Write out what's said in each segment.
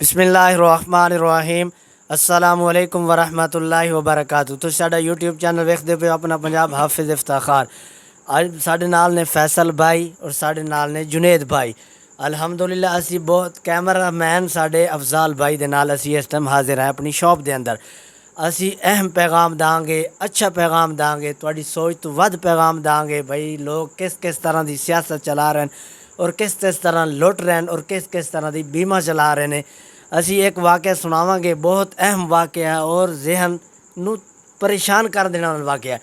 बिस्मिल्लाहिर्रहमानिर्रहीम अस्सलामुअलैकुम वरहमतुल्लाहि वबरकातुहू। तो साडा यूट्यूब चैनल वेखदे पे अपना पंजाब हाफिज़ इफ्ताखार। अज साडे नाल ने फैसल भाई और साडे नाल ने जुनेद भाई। अल्हम्दुलिल्लाह असी बहुत कैमरा मैन साडे अफजाल भाई दे नाल असी इस टाइम हाजिर है अपनी शॉप के अंदर। असी अहम पैगाम दांगे, अच्छा पैगाम दांगे, तुहाडी सोच तो वध पैगाम दांगे भाई लोग किस किस तरह की सियासत चला रहे हैं और किस किस तरह लुट रहे हैं और किस किस तरह की बीमा चला रहे हैं। असी एक वाक़या सुनावांगे, बहुत अहम वाक़या है और जहन नू परेशान कर देने वाला वाक़या।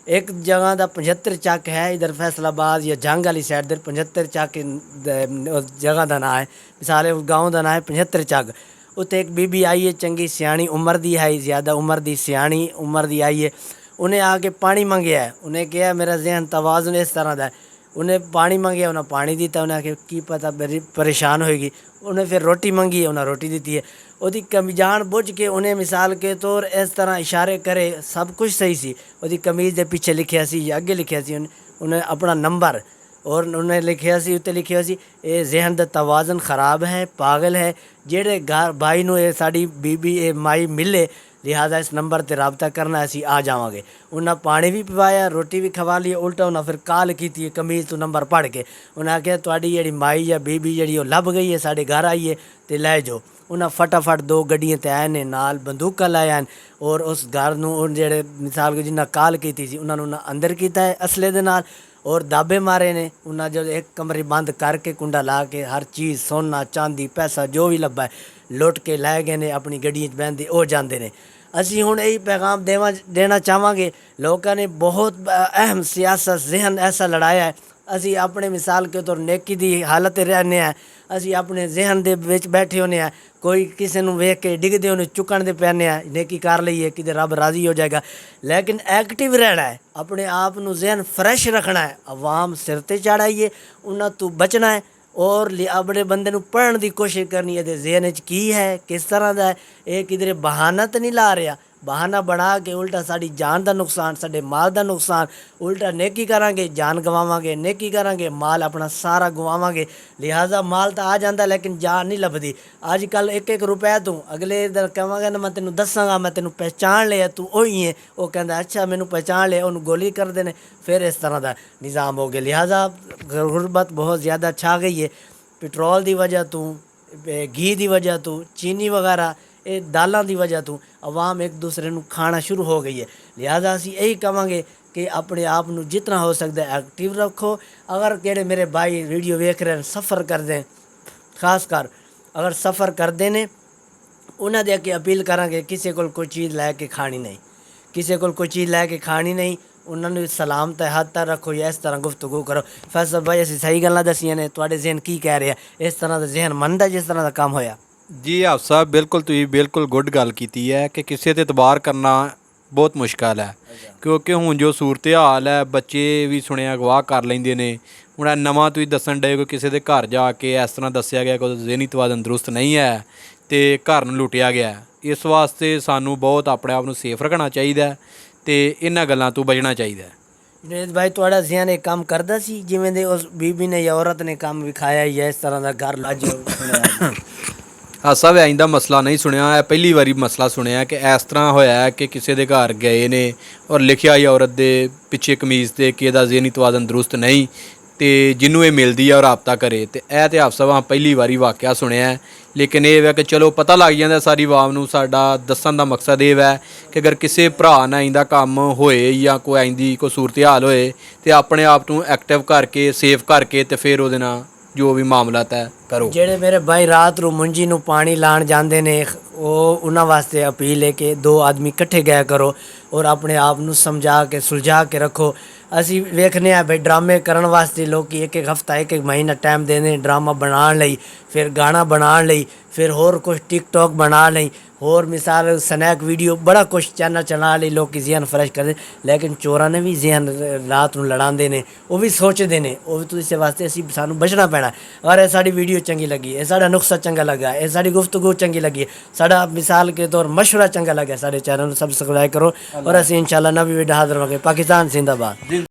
एक जगह का 75 चक है इधर फैसलाबाद या जंग वाली साइड इधर 75 चक जगह का ना है, मिसाल गाँव का ना है 75 चक। उत्थे एक बीबी आई है चंगी सियाणी उम्र दी है, ज़्यादा उम्र दी सियाणी उम्र दी आई है। उन्हें आके पानी मंगया है, उन्हें कहा मेरा जहन तवाज़ुन इस तरह का है। उन्हें पानी मंगया, उन्हें पानी दिता। उन्हें आके की पता मेरी परेशान होएगी। उन्हें फिर रोटी मंगी है, उन्हें रोटी दी है। उसकी कमी जान बुझ के उन्हें मिसाल के तौर इस तरह इशारे करे, सब कुछ सही सी। उसकी कमीज़ के पीछे लिखिया सी या अगे लिखिया सी उन्हें अपना नंबर, और उन्हें लिखिया सी उत्ते लिखिया सी ये जहन का तवाज़न ख़राब है, पागल है। जेड़े घर भाई नू ये साड़ी बीबी ये माई मिले, लिहाजा इस नंबर पर रबता करना, असी आ जावांगे। उन्हें पानी भी पिवाया, रोटी भी खवा ली। उल्टा उन्हें फिर कॉल की कमीज़ तो नंबर पढ़ के। उन्हें आख्या तुहाडी जेहड़ी माई या बीबी जी लभ गई है, साढ़े घर आई है तो लै जाओ। उन्हें फटाफट 2 गड्डियां ते आए ने, नाल बंदूका लाए हैं और उस घर नूं जेहड़े मिसाल के जिन्हें कॉल की थी उन्होंने अंदर किया है असले दे नाल और दाबे मारे ने। उन्हें जो एक कमरे बंद करके कुंडा ला के हर चीज़ सोना चांदी पैसा जो भी लभा है लुट के लै गए ने, अपनी गड्डियां बहते वो जाते हैं। असी हुण यही पैगाम देना चाहवांगे, लोगों ने बहुत अहम सियासत जहन ऐसा लड़ाया है। असी अपने मिसाल के तौर नेकी की हालत रहने हैं, असी अपने जहन के विच बैठे होने हैं। कोई किसी को वेख के डिगते उन्हें चुकन दे पैने हैं, नेकी कर लीए कि रब राज़ी हो जाएगा। लेकिन एक्टिव रहना है, अपने आप को जहन फ्रैश रखना है। अवाम सिर ते चढ़ाइए, उन्होंने तो बचना है और अपने बंदे नूं पढ़ने की कोशिश करनी है। जहन की है किस तरह का है, ये किधरे बहाना तो नहीं ला रहा, बहाना बना के उल्टा साड़ी जान का नुकसान, साढ़े माल का नुकसान। उल्टा नेकी करांगे जान गवावांगे, नेकी करांगे माल अपना सारा गवावांगे। लिहाजा माल तो आ जाता लेकिन जान नहीं लभदी। अजकल 1-1 रुपए तू अगले इधर कहांगा ना मैं तेनों दसांगा, मैं तेनों पहचान लिया तू वही है, वो कहता अच्छा मैनू पहचान लिया, उन्होंने गोली कर देने। फिर इस तरह का निज़ाम हो गया। लिहाजा गुरबत बहुत ज़्यादा छा गई है। पेट्रोल की वजह तो, घी की वजह तो, चीनी वगैरह ये दालों की वजह तो अवाम एक दूसरे को खाना शुरू हो गई है। लिहाजा असी यही कहांगे कि अपने आप को जितना हो सकता है एक्टिव रखो। अगर केड़े मेरे भाई वीडियो वेख रहे हैं सफ़र कर दें, खासकर अगर सफ़र करते हैं उन्होंने दे के अपील करांगे किसी को कोई चीज़ लैके खानी नहीं, किसी को कोई चीज़ लैके खानी नहीं। उन्होंने सलाम ते हाथ तक रखो या इस तरह गुफ्तगू करो। फैसल भाई असी सही गल्लां दसियां ने, तुहाडे जहन की कह रहे हैं, इस तरह का जहन मनदा जिस तरह का काम होया? जी आप साहब बिल्कुल तुसीं बिल्कुल गुड गल कीती है कि किसी ते इतबार करना बहुत मुश्किल है, क्योंकि हुण जो सूरत हाल है बच्चे भी सुनिया गवाह कर लेंदे ने। हुण नवां तुसीं दस्सण डए कि किसी के घर जाके इस तरह दस्सिया गया कि ज़हनी तवाज़न दुरुस्त नहीं है तो घर नूं लुटिया गया। इस वास्ते सानू बहुत अपने आप नूं सेफ रखना चाहिए तो इन्हां गल्लां तो बचना चाहिए। जुनेद भाई तुहाडा ज़हन एक काम करदा सी जिवें दे उस बीबी ने या औरत ने काम विखाया या इस तरह का घर अज सब आइंदा मसला नहीं सुनिया है, पहली बारी मसला सुनिया कि इस तरह होया है कि किसी के घर गए ने और लिखिया ही औरत के पिछे कमीज़ से कि यदा ज़हनी तवाज़न दुरुस्त नहीं तो जिन्हों ये मिलती है और राबता करे। तो यह तो आप सब पहली बारी वाक़या सुनिया है। लेकिन ये है कि चलो पता लग जाता सारी आवाम नूं। साडा दस्सण दा मकसद ये है कि अगर किसी भरा ना इंदा काम होए या कोई आइंदी कोई सूरत हाल होए तो अपने आप नूं एक्टिव करके सेफ करके तो फिर वो जो भी मामला तय करो। जेड़े मेरे भाई रात रू मुंजी नू पानी लाण जाते ने, वो उन्होंने वास्ते अपील है कि 2 आदमी इकट्ठे गया करो और अपने आप नू समझा के सुलझा के रखो। असी वेखने भाई ड्रामे करने वास्ते लोग 1-1 हफ्ता 1-1 महीना टाइम देने ड्रामा बनाने लई, फिर गाना बनाने लई, फिर होर कुछ टिकटॉक बना लई, होर मिसाल स्नैक वीडियो बड़ा कुछ चैनल चला लई, लोग जहन फ्रैश करते। लेकिन चोरां ने भी जहन रात नूं लड़ाते हैं, वो भी सोचते हैं, वो भी तो इस वास्ते असी सानू बचना पैना। अगर ये साड़ी वीडियो चंगी लगी, ये साड़ा नुस्खा चंगा लगा, ये साड़ी गुफ्तगू चंगी लगी, साड़ा मिसाल के तौर मशवरा चंगा लगा, साढ़े चैनल सब्सक्राइब करो और असी इंशाल्लाह नवी वीडियो हाजिर होंगे। पाकिस्तान जिंदाबाद।